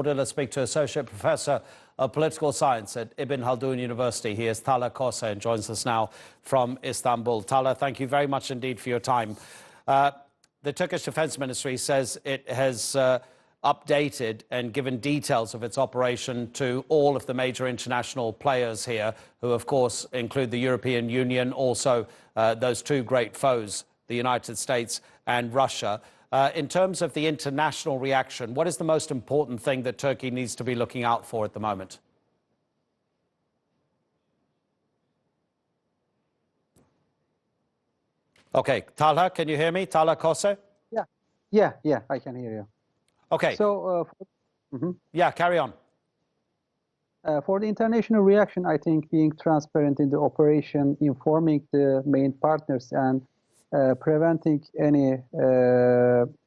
Let's speak to Associate Professor of Political Science at Ibn Khaldun University. He is Talha Kose and joins us now from Istanbul. Talha, thank you very much indeed for your time. The Turkish Defense Ministry says it has updated and given details of its operation to all of the major international players here, who of course include the European Union, also those two great foes, the United States and Russia. In terms of the international reaction, what is the most important thing that Turkey needs to be looking out for at the moment? Okay, Talha, can you hear me? Talha Kose? Yeah, I can hear you. Okay. So, yeah, carry on. For the international reaction, I think being transparent in the operation, informing the main partners, and preventing any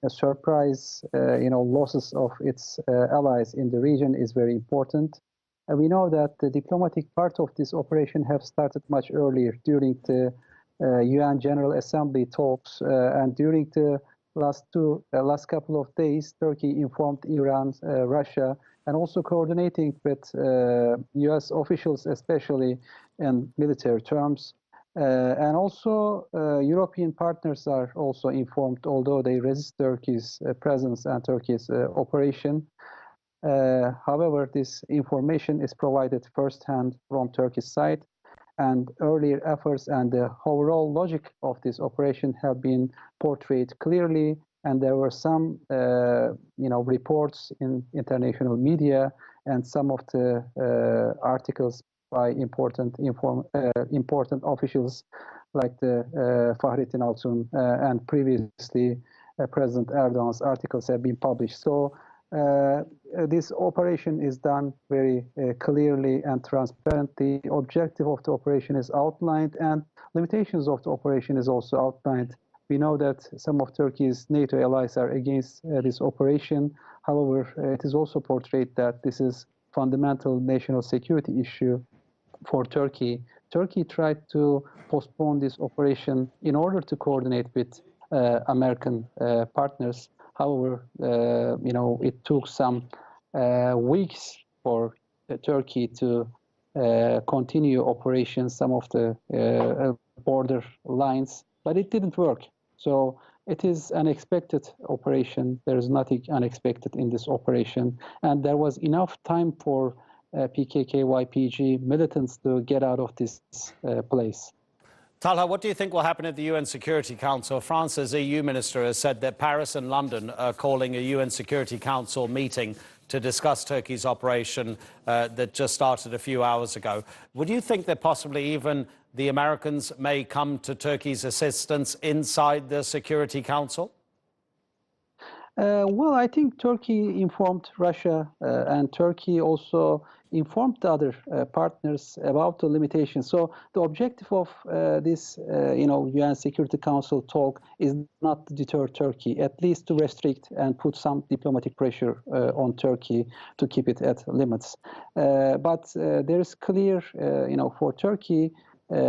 surprise, losses of its allies in the region is very important. We know that the diplomatic part of this operation have started much earlier during the UN General Assembly talks, and during the last couple of days, Turkey informed Iran, Russia, and also coordinating with US officials, especially in military terms. And also European partners are also informed, although they resist Turkey's presence and Turkey's operation. However, this information is provided firsthand from Turkey's side, and earlier efforts and the overall logic of this operation have been portrayed clearly. And there were some, reports in international media and some of the articles by important officials like the Fahrettin Altun and previously President Erdogan's articles have been published. So this operation is done very clearly and transparently. The objective of the operation is outlined, and limitations of the operation is also outlined. We know that some of Turkey's NATO allies are against this operation. However, it is also portrayed that this is fundamental national security issue for Turkey. Turkey tried to postpone this operation in order to coordinate with American partners. However, it took some weeks for Turkey to continue operations, some of the border lines, but it didn't work. So it is an expected operation. There is nothing unexpected in this operation. And there was enough time for PKK-YPG militants to get out of this place. Talha, what do you think will happen at the UN Security Council? France's EU minister has said that Paris and London are calling a UN Security Council meeting to discuss Turkey's operation that just started a few hours ago. Would you think that possibly even the Americans may come to Turkey's assistance inside the Security Council? Well, I think Turkey informed Russia, and Turkey also informed the other partners about the limitations. So the objective of this, UN Security Council talk is not to deter Turkey, at least to restrict and put some diplomatic pressure on Turkey to keep it at limits. But there is clear, for Turkey,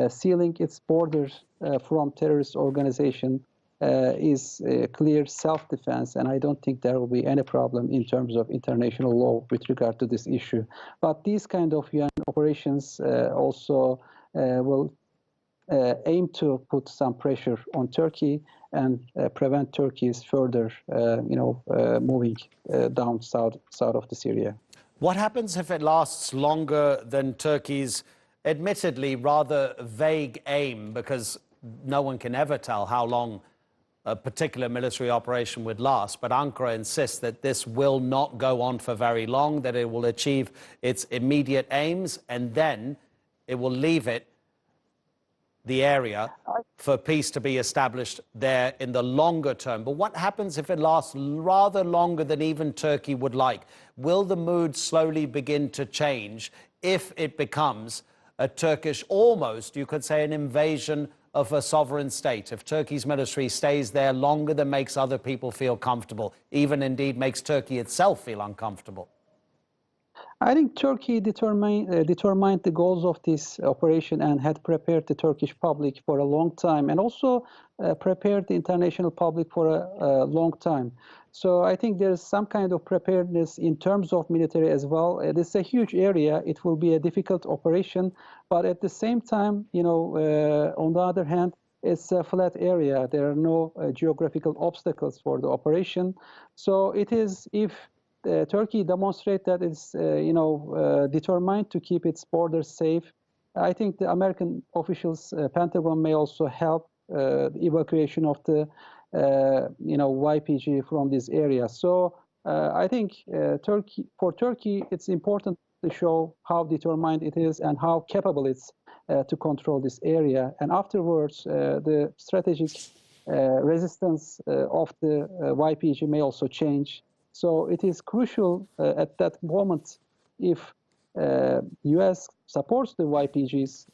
sealing its borders from terrorist organization is clear self-defense, and I don't think there will be any problem in terms of international law with regard to this issue. But these kind of UN operations also will aim to put some pressure on Turkey and prevent Turkey's further, moving down south of the Syria. What happens if it lasts longer than Turkey's admittedly rather vague aim, because no one can ever tell how long a particular military operation would last, but Ankara insists that this will not go on for very long, that it will achieve its immediate aims, and then it will leave the area for peace to be established there in the longer term. But what happens if it lasts rather longer than even Turkey would like? Will the mood slowly begin to change if it becomes a Turkish, almost, you could say, an invasion of a sovereign state? If Turkey's military stays there longer than makes other people feel comfortable, even indeed makes Turkey itself feel uncomfortable? I think Turkey determined the goals of this operation and had prepared the Turkish public for a long time, and also prepared the international public for a long time. So I think there's some kind of preparedness in terms of military as well. This is a huge area. It will be a difficult operation, but at the same time, on the other hand, it's a flat area. There are no geographical obstacles for the operation. So it is, if Turkey demonstrates that it's, determined to keep its borders safe, I think the American officials, Pentagon, may also help the evacuation of the YPG from this area. So I think for Turkey, it's important to show how determined it is and how capable it's to control this area. And afterwards, the strategic resistance of the YPG may also change. So it is crucial at that moment, if U.S. supports the YPG's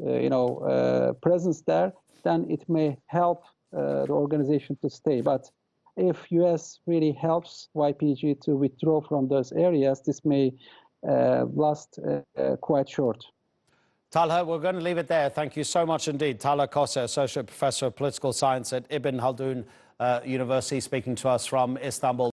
presence there, then it may help the organization to stay. But if U.S. really helps YPG to withdraw from those areas, this may last quite short. Talha, we're going to leave it there. Thank you so much indeed. Talha Kose, Associate Professor of Political Science at Ibn Khaldun University, speaking to us from Istanbul.